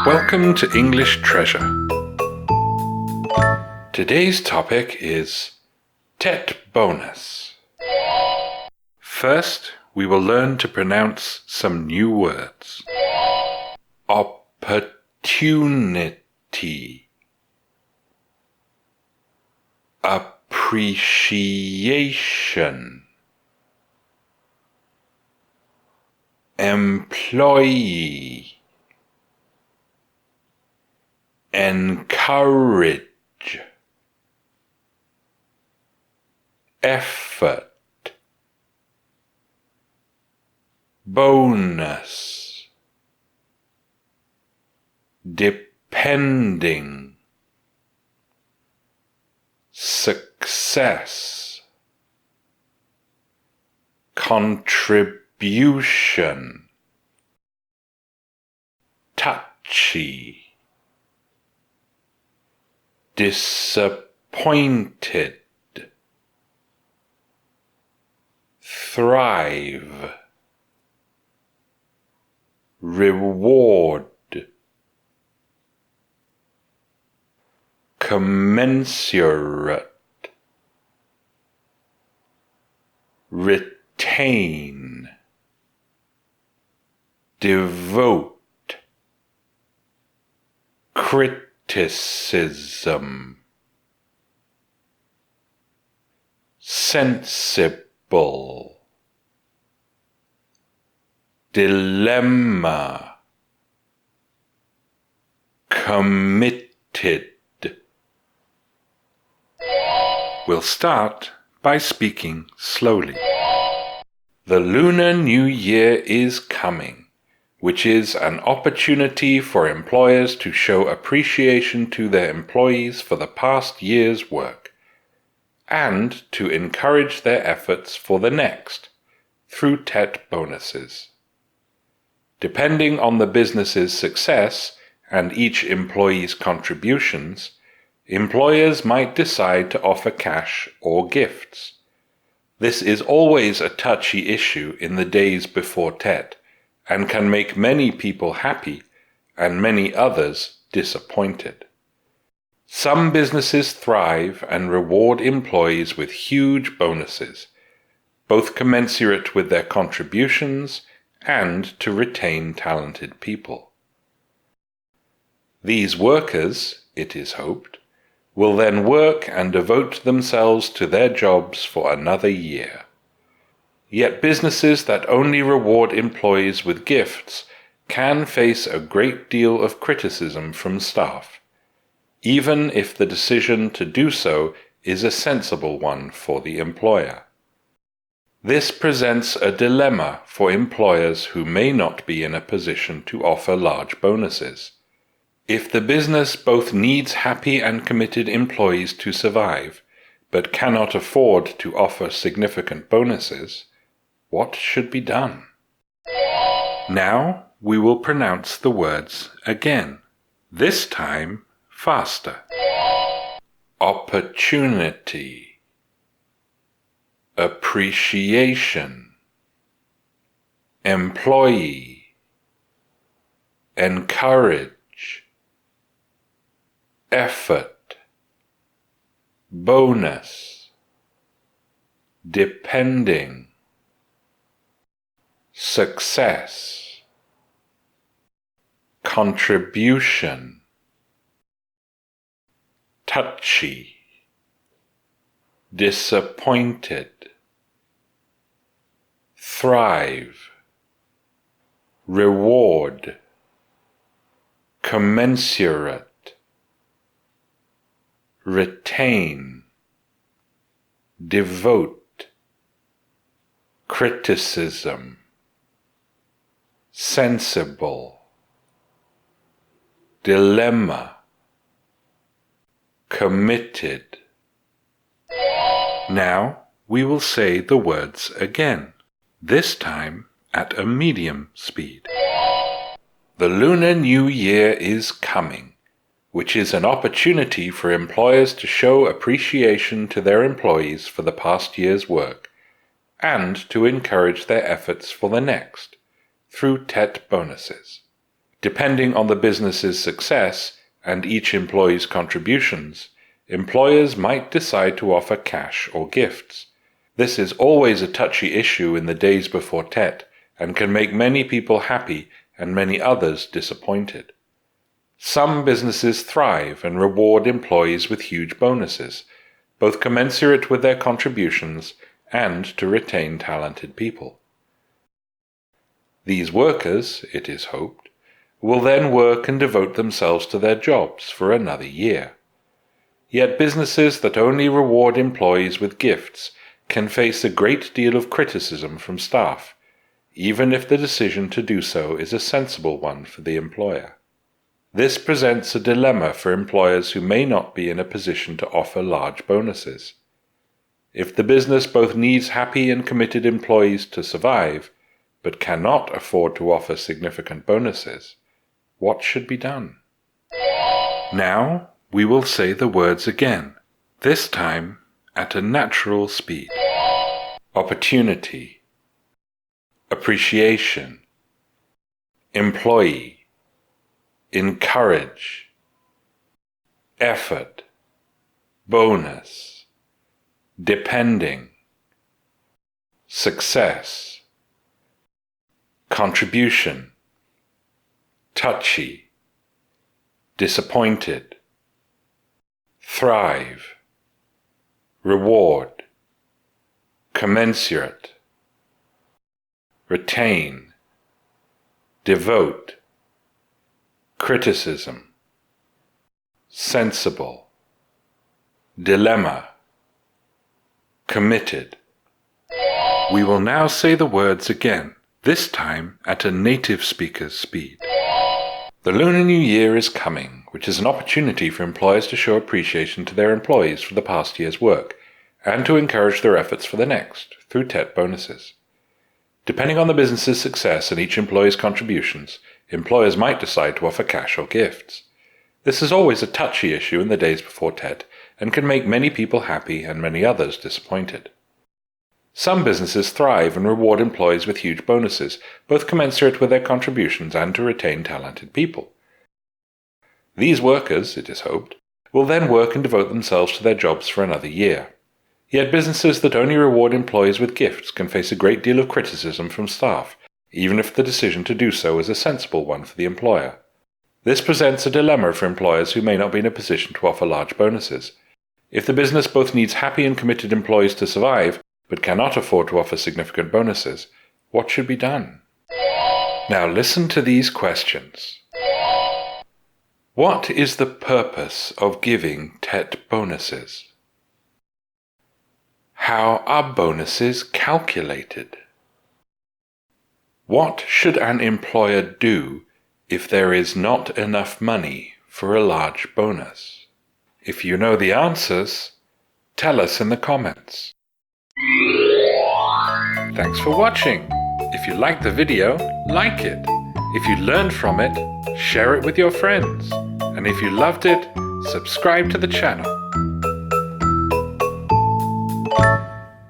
Welcome to English Treasure. Today's topic is Tet bonus. First, we will learn to pronounce some new words. Opportunity, appreciation, employee, encourage, effort, bonus, depending, success, contribution, touchy, disappointed, thrive, reward, commensurate, retain, devote, criticism, sensible, dilemma, committed. We'll start by speaking slowly. The Lunar New Year is coming, which is an opportunity for employers to show appreciation to their employees for the past year's work, and to encourage their efforts for the next, through Tet bonuses. Depending on the business's success and each employee's contributions, employers might decide to offer cash or gifts. This is always a touchy issue in the days before Tet, and can make many people happy and many others disappointed. Some businesses thrive and reward employees with huge bonuses, both commensurate with their contributions and to retain talented people. These workers, it is hoped, will then work and devote themselves to their jobs for another year. Yet businesses that only reward employees with gifts can face a great deal of criticism from staff, even if the decision to do so is a sensible one for the employer. This presents a dilemma for employers who may not be in a position to offer large bonuses. If the business both needs happy and committed employees to survive, but cannot afford to offer significant bonuses, what should be done? Now we will pronounce the words again, this time faster. Opportunity, appreciation, employee, encourage, effort, bonus, depending, success, contribution, touchy, disappointed, thrive, reward, commensurate, retain, devote, criticism, sensible, dilemma, committed. Now we will say the words again, this time at a medium speed. The Lunar New Year is coming, which is an opportunity for employers to show appreciation to their employees for the past year's work, and to encourage their efforts for the next, through Tet bonuses. Depending on the business's success and each employee's contributions, employers might decide to offer cash or gifts. This is always a touchy issue in the days before Tet and can make many people happy and many others disappointed. Some businesses thrive and reward employees with huge bonuses, both commensurate with their contributions and to retain talented people. These workers, it is hoped, will then work and devote themselves to their jobs for another year. Yet businesses that only reward employees with gifts can face a great deal of criticism from staff, even if the decision to do so is a sensible one for the employer. This presents a dilemma for employers who may not be in a position to offer large bonuses. If the business both needs happy and committed employees to survive, but cannot afford to offer significant bonuses, what should be done? Now we will say the words again, this time at a natural speed. Opportunity, appreciation, employee, encourage, effort, bonus, depending, success, contribution, touchy, disappointed, thrive, reward, commensurate, retain, devote, criticism, sensible, dilemma, committed. We will now say the words again, this time at a native speaker's speed. The Lunar New Year is coming, which is an opportunity for employers to show appreciation to their employees for the past year's work, and to encourage their efforts for the next, through Tet bonuses. Depending on the business's success and each employee's contributions, employers might decide to offer cash or gifts. This is always a touchy issue in the days before Tet, and can make many people happy and many others disappointed. Some businesses thrive and reward employees with huge bonuses, both commensurate with their contributions and to retain talented people. These workers, it is hoped, will then work and devote themselves to their jobs for another year. Yet businesses that only reward employees with gifts can face a great deal of criticism from staff, even if the decision to do so is a sensible one for the employer. This presents a dilemma for employers who may not be in a position to offer large bonuses. If the business both needs happy and committed employees to survive, but cannot afford to offer significant bonuses, what should be done? Now listen to these questions. What is the purpose of giving Tet bonuses? How are bonuses calculated? What should an employer do if there is not enough money for a large bonus? If you know the answers, tell us in the comments. Thanks for watching. If you liked the video, like it. If you learned from it, share it with your friends. And if you loved it, subscribe to the channel.